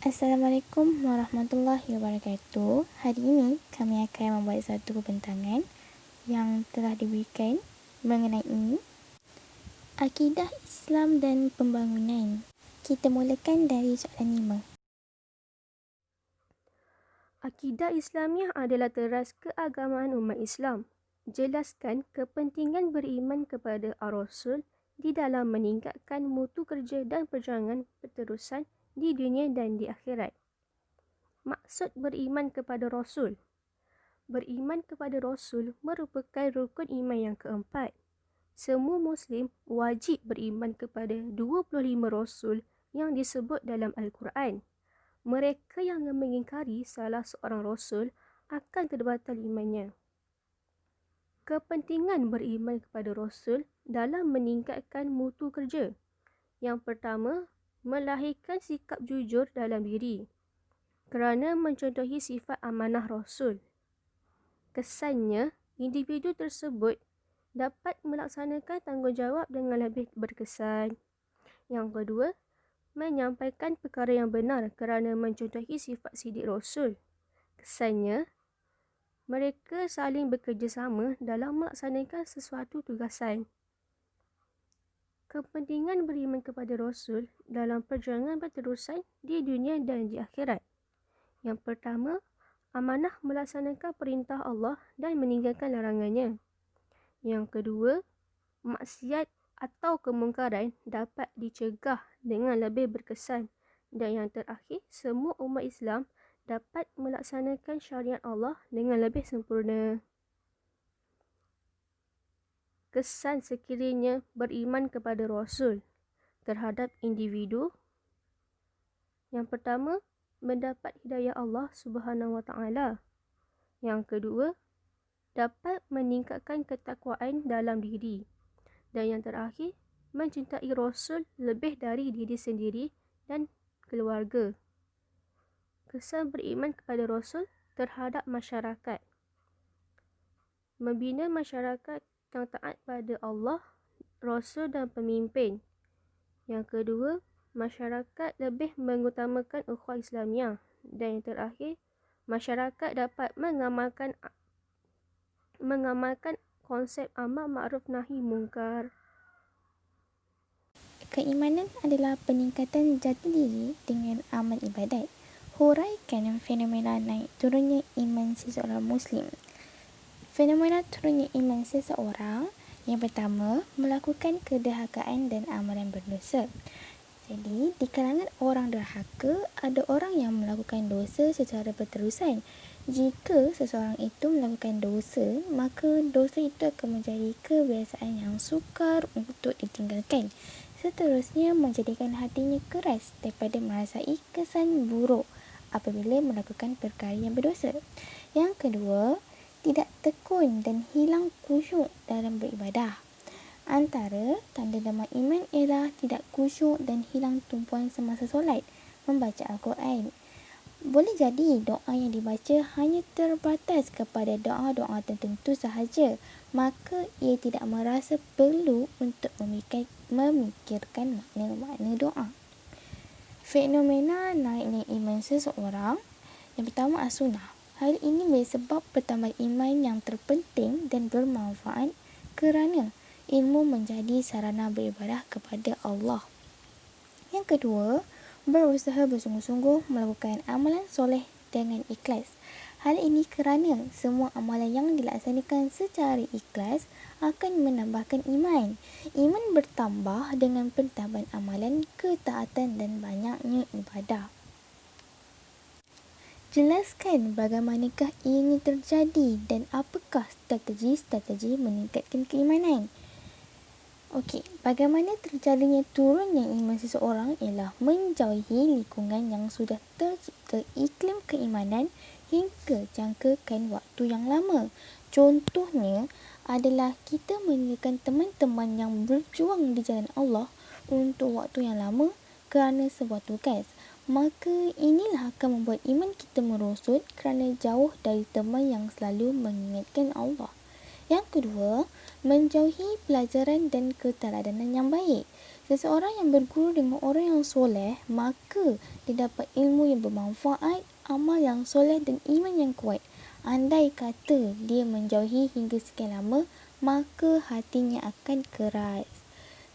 Assalamualaikum warahmatullahi wabarakatuh. Hari ini kami akan membuat satu pembentangan yang telah diberikan mengenai akidah Islam dan pembangunan. Kita mulakan dari soalan 5. Akidah Islamiah adalah teras keagamaan umat Islam. Jelaskan kepentingan beriman kepada Ar-Rasul di dalam meningkatkan mutu kerja dan perjuangan berterusan di dunia dan di akhirat. Maksud beriman kepada Rasul. Beriman kepada Rasul merupakan rukun iman yang keempat. Semua Muslim wajib beriman kepada 25 Rasul yang disebut dalam Al-Quran. Mereka yang mengingkari salah seorang Rasul akan terbatal imannya. Kepentingan beriman kepada Rasul dalam meningkatkan mutu kerja. Yang pertama, melahirkan sikap jujur dalam diri kerana mencontohi sifat amanah Rasul. Kesannya, individu tersebut dapat melaksanakan tanggungjawab dengan lebih berkesan. Yang kedua, menyampaikan perkara yang benar kerana mencontohi sifat sidik Rasul. Kesannya, mereka saling bekerjasama dalam melaksanakan sesuatu tugasan. Kepentingan beriman kepada Rasul dalam perjuangan berterusan di dunia dan di akhirat. Yang pertama, amanah melaksanakan perintah Allah dan meninggalkan larangannya. Yang kedua, maksiat atau kemungkaran dapat dicegah dengan lebih berkesan. Dan yang terakhir, semua umat Islam dapat melaksanakan syariat Allah dengan lebih sempurna. Kesan sekiranya beriman kepada Rasul terhadap individu. Yang pertama, mendapat hidayah Allah Subhanahu Wa Taala. Yang kedua, dapat meningkatkan ketakwaan dalam diri. Dan yang terakhir, mencintai Rasul lebih dari diri sendiri dan keluarga. Kesan beriman kepada Rasul terhadap masyarakat. Membina masyarakat yang taat pada Allah, Rasul dan pemimpin. Yang kedua, masyarakat lebih mengutamakan ukhuwah Islamiah. Dan yang terakhir, masyarakat dapat mengamalkan konsep amar ma'ruf nahi mungkar. Keimanan adalah peningkatan jati diri dengan amal ibadat. Huraikan fenomena naik turunnya iman seseorang Muslim. Fenomena turunnya iman seseorang, yang pertama, melakukan kederhakaan dan amalan berdosa. Jadi, di kalangan orang derhaka, ada orang yang melakukan dosa secara berterusan. Jika seseorang itu melakukan dosa, maka dosa itu akan menjadi kebiasaan yang sukar untuk ditinggalkan. Seterusnya, menjadikan hatinya keras daripada merasai kesan buruk apabila melakukan perkara yang berdosa. Yang kedua, tidak tekun dan hilang khusyuk dalam beribadah. Antara tanda lemah iman ialah tidak khusyuk dan hilang tumpuan semasa solat, membaca Al-Quran. Boleh jadi doa yang dibaca hanya terbatas kepada doa-doa tertentu sahaja, maka ia tidak merasa perlu untuk memikirkan makna-makna doa. Fenomena naiknya iman seseorang, yang pertama as-sunnah. Hal ini bersebab bertambah iman yang terpenting dan bermanfaat kerana ilmu menjadi sarana beribadah kepada Allah. Yang kedua, berusaha bersungguh-sungguh melakukan amalan soleh dengan ikhlas. Hal ini kerana semua amalan yang dilaksanakan secara ikhlas akan menambahkan iman. Iman bertambah dengan pentambahan amalan, ketaatan dan banyaknya ibadah. Jelaskan bagaimanakah ini terjadi dan apakah strategi-strategi meningkatkan keimanan. Okey, bagaimana terjadinya turunnya iman seseorang ialah menjauhi lingkungan yang sudah tercipta iklim keimanan hingga jangkakan waktu yang lama. Contohnya adalah kita meninggalkan teman-teman yang berjuang di jalan Allah untuk waktu yang lama kerana sebuah tugas. Maka inilah akan membuat iman kita merosot kerana jauh dari teman yang selalu mengingatkan Allah. Yang kedua, menjauhi pelajaran dan keteladanan yang baik. Seseorang yang berguru dengan orang yang soleh, maka dia dapat ilmu yang bermanfaat, amal yang soleh dan iman yang kuat. Andai kata dia menjauhi hingga sekian lama, maka hatinya akan keras.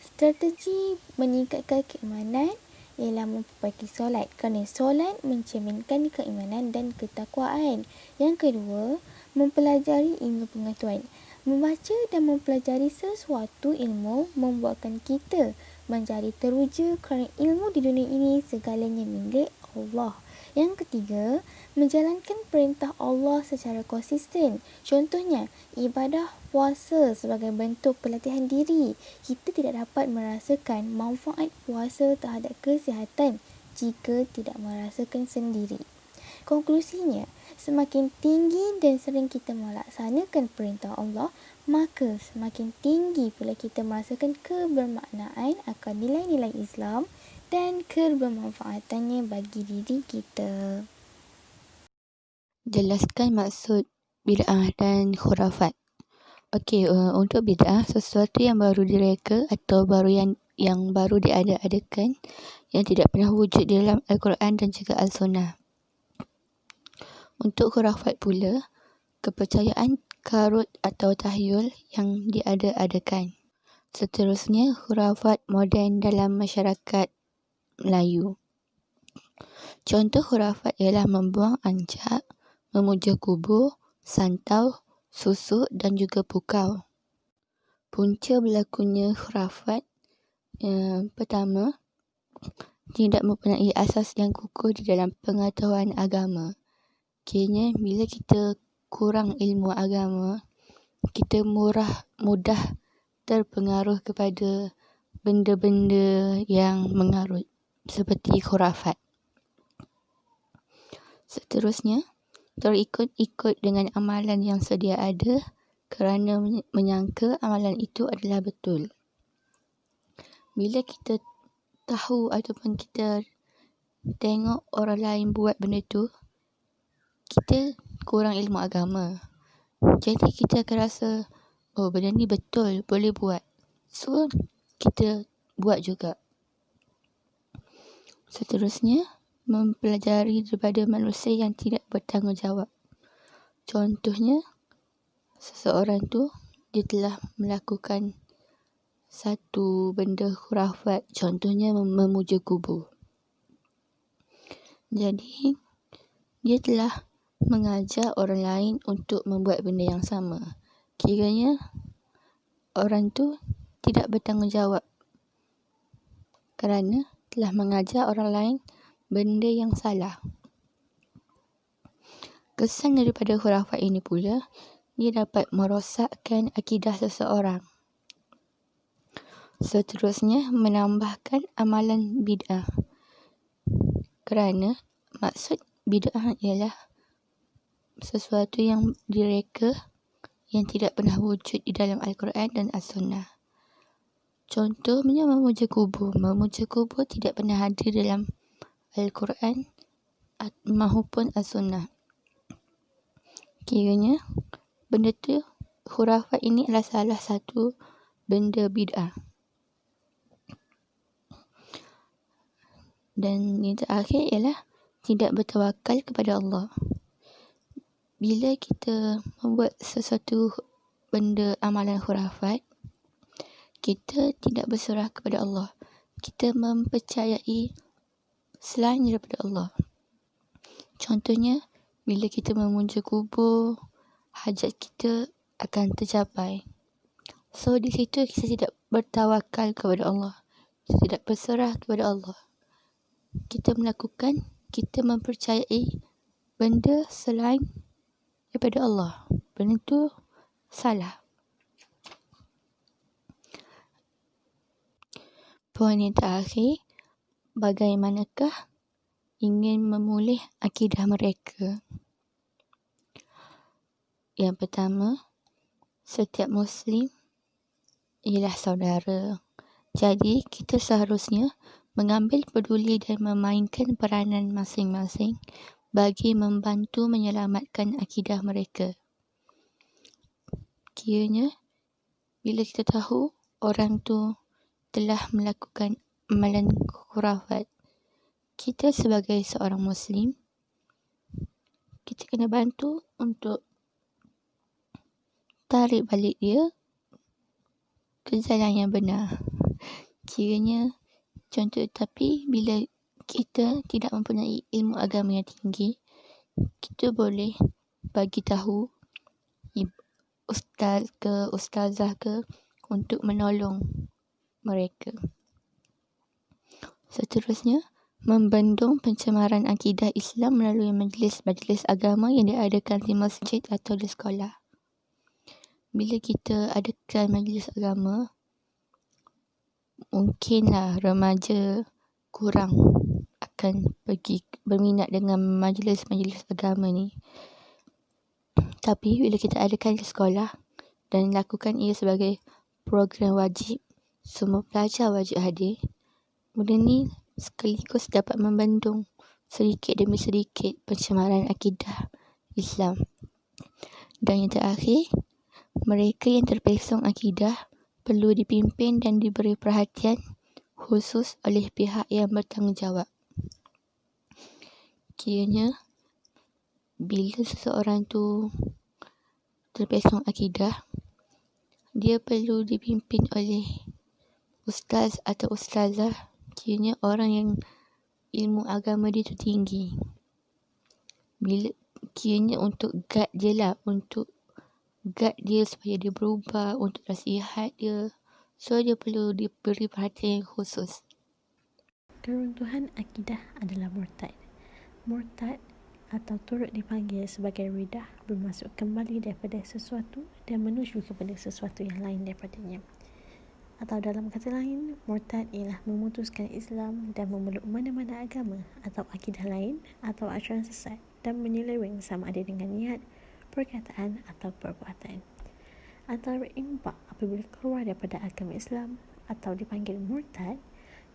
Strategi meningkatkan keimanan ialah memperbaiki solat, kerana solat mencerminkan keimanan dan ketakwaan. Yang kedua, mempelajari ilmu pengetahuan. Membaca dan mempelajari sesuatu ilmu membuatkan kita menjadi teruja, kerana ilmu di dunia ini segalanya milik Allah. Yang ketiga, menjalankan perintah Allah secara konsisten. Contohnya, ibadah puasa sebagai bentuk pelatihan diri. Kita tidak dapat merasakan manfaat puasa terhadap kesihatan jika tidak merasakan sendiri. Konklusinya, semakin tinggi dan sering kita melaksanakan perintah Allah, maka semakin tinggi pula kita merasakan kebermaknaan akan nilai-nilai Islam dan kebermanfaatannya bagi diri kita. Jelaskan maksud bid'ah dan khurafat. Okey, untuk bid'ah, sesuatu yang baru direka atau yang baru diada-adakan yang tidak pernah wujud di dalam Al-Quran dan juga Al-Sunnah. Untuk khurafat pula, kepercayaan karut atau tahyul yang diada-adakan. Seterusnya, khurafat moden dalam masyarakat Melayu. Contoh khurafat ialah membuang anjak, memuja kubur, santau, susuk dan juga pukau. Punca berlakunya khurafat, pertama, tidak mempunyai asas yang kukuh di dalam pengetahuan agama. Kiranya bila kita kurang ilmu agama, kita mudah terpengaruh kepada benda-benda yang mengarut seperti khurafat. Seterusnya, terikut-ikut dengan amalan yang sedia ada kerana menyangka amalan itu adalah betul. Bila kita tahu ataupun kita tengok orang lain buat benda tu, kita kurang ilmu agama. Jadi kita akan rasa, oh benda ni betul, boleh buat. So, kita buat juga. Seterusnya, mempelajari daripada manusia yang tidak bertanggungjawab. Contohnya, seseorang tu dia telah melakukan satu benda khurafat, contohnya memuja kubur. Jadi, dia telah mengajar orang lain untuk membuat benda yang sama. Kiranya orang tu tidak bertanggungjawab kerana telah mengajar orang lain benda yang salah. Kesan daripada khurafat ini pula, dia dapat merosakkan akidah seseorang. Seterusnya, menambahkan amalan bid'ah. Kerana maksud bid'ah ialah sesuatu yang direka yang tidak pernah wujud di dalam Al-Quran dan As-Sunnah. Contohnya memuja kubur. Memuja kubur tidak pernah hadir dalam Al-Quran maupun As-Sunnah. Kiranya benda tu, khurafat ini adalah salah satu benda bid'ah. Dan yang terakhir ialah tidak bertawakal kepada Allah. Bila kita membuat sesuatu benda amalan khurafat, kita tidak berserah kepada Allah. Kita mempercayai selain daripada Allah. Contohnya, bila kita memuja kubur, hajat kita akan tercapai. So, di situ kita tidak bertawakal kepada Allah. Kita tidak berserah kepada Allah. Kita mempercayai benda selain daripada Allah. Benda itu salah. Poin yang terakhir, bagaimanakah ingin memulih akidah mereka? Yang pertama, setiap Muslim ialah saudara. Jadi, kita seharusnya mengambil peduli dan memainkan peranan masing-masing bagi membantu menyelamatkan akidah mereka. Kiranya, bila kita tahu orang tu telah melakukan amalan khurafat. Kita sebagai seorang Muslim, kita kena bantu untuk tarik balik dia ke jalan yang benar. Kiranya contoh, tapi bila kita tidak mempunyai ilmu agama yang tinggi, kita boleh bagi tahu ustaz ke ustazah ke untuk menolong mereka. Seterusnya, membendung pencemaran akidah Islam melalui majlis-majlis agama yang diadakan di masjid atau di sekolah. Bila kita adakan majlis agama, mungkinlah remaja kurang akan pergi berminat dengan majlis-majlis agama ni. Tapi bila kita adakan di sekolah dan lakukan ia sebagai program wajib, semua pelajar wajib hadir, benda ni sekaligus dapat membendung sedikit demi sedikit pencemaran akidah Islam. Dan yang terakhir, mereka yang terpesong akidah perlu dipimpin dan diberi perhatian khusus oleh pihak yang bertanggungjawab. Kiranya bila seseorang tu terpesong akidah, dia perlu dipimpin oleh ustaz atau ustazah, kiranya orang yang ilmu agama dia tu tinggi. Bila kiranya untuk guide dia lah, untuk guide dia supaya dia berubah, untuk nasihat dia. So dia perlu diberi perhatian yang khusus. Keruntuhan akidah adalah murtad. Murtad atau turut dipanggil sebagai ridah, bermaksud kembali daripada sesuatu dan menuju kepada sesuatu yang lain daripadanya. Atau dalam kata lain, murtad ialah memutuskan Islam dan memeluk mana-mana agama atau akidah lain atau ajaran sesat dan menyeleweng sama ada dengan niat, perkataan atau perbuatan. Antara impak apabila keluar daripada agama Islam atau dipanggil murtad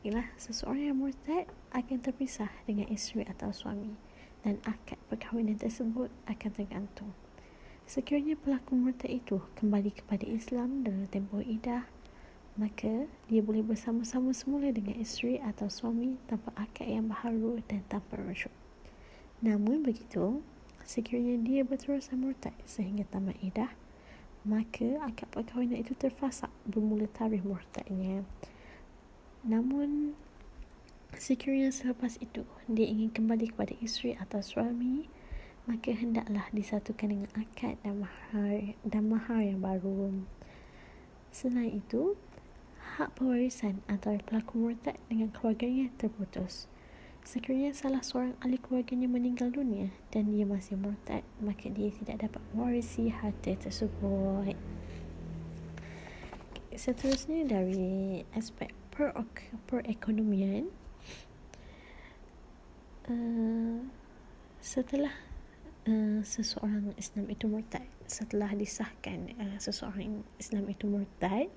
ialah seseorang yang murtad akan terpisah dengan isteri atau suami dan akad perkahwinan tersebut akan tergantung. Sekiranya pelaku murtad itu kembali kepada Islam dalam tempoh iddah, maka dia boleh bersama-sama semula dengan isteri atau suami tanpa akad yang baharu dan tanpa rujuk. Namun begitu, sekiranya dia berterusan murtad sehingga tamat iddah, maka akad perkahwinan itu terfasak bermula tarikh murtadnya. Namun sekiranya selepas itu dia ingin kembali kepada isteri atau suami, maka hendaklah disatukan dengan akad dan mahar yang baru. Selain itu, hak pewarisan antara pelaku murtad dengan keluarganya terputus. Sekiranya salah seorang ahli keluarganya meninggal dunia dan dia masih murtad, maka dia tidak dapat mewarisi harta tersebut. Seterusnya, dari aspek perekonomian, setelah seseorang Islam itu murtad, setelah disahkan seseorang Islam itu murtad,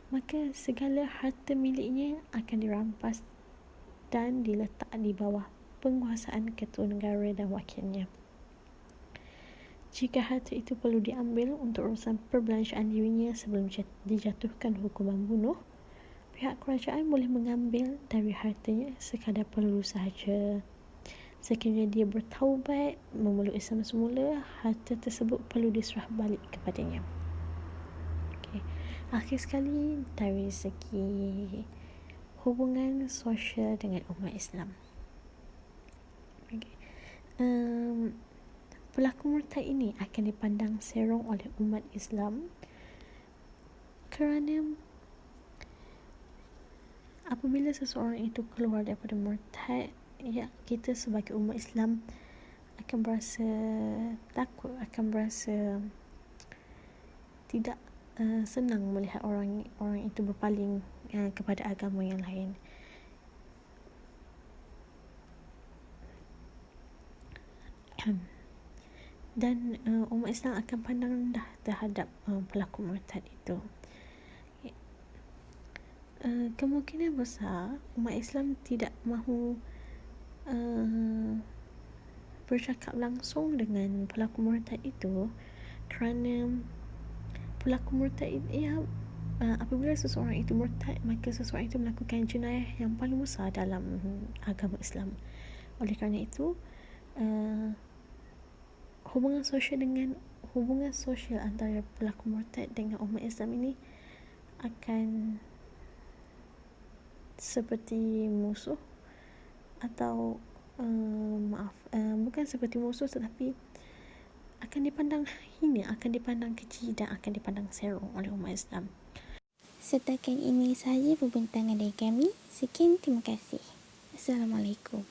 maka segala harta miliknya akan dirampas dan diletak di bawah penguasaan ketua negara dan wakilnya. Jika harta itu perlu diambil untuk urusan perbelanjaan dirinya sebelum dijatuhkan hukuman bunuh, pihak kerajaan boleh mengambil dari hartanya sekadar perlu sahaja. Sekiranya dia bertaubat, memeluk Islam semula, harta tersebut perlu diserah balik kepadanya. Okay. Akhir sekali, dari segi hubungan sosial dengan umat Islam. Okay. Pelaku murtad ini akan dipandang serong oleh umat Islam kerana apabila seseorang itu keluar daripada murtad, ya, kita sebagai umat Islam akan berasa takut, akan berasa tidak senang melihat orang itu berpaling kepada agama yang lain. Dan umat Islam akan pandang rendah terhadap pelaku murtad itu. Kemungkinan besar umat Islam tidak mahu bercakap langsung dengan pelaku murtad itu kerana pelaku murtad apabila seseorang itu murtad, maka seseorang itu melakukan jenayah yang paling besar dalam agama Islam. Oleh kerana itu, hubungan sosial antara pelaku murtad dengan umat Islam ini akan seperti musuh, atau bukan seperti musuh, tetapi akan dipandang hina, akan dipandang kecil dan akan dipandang serong oleh umat Islam. Setakat ini sahaja perbincangan dari kami. Sekian, terima kasih. Assalamualaikum.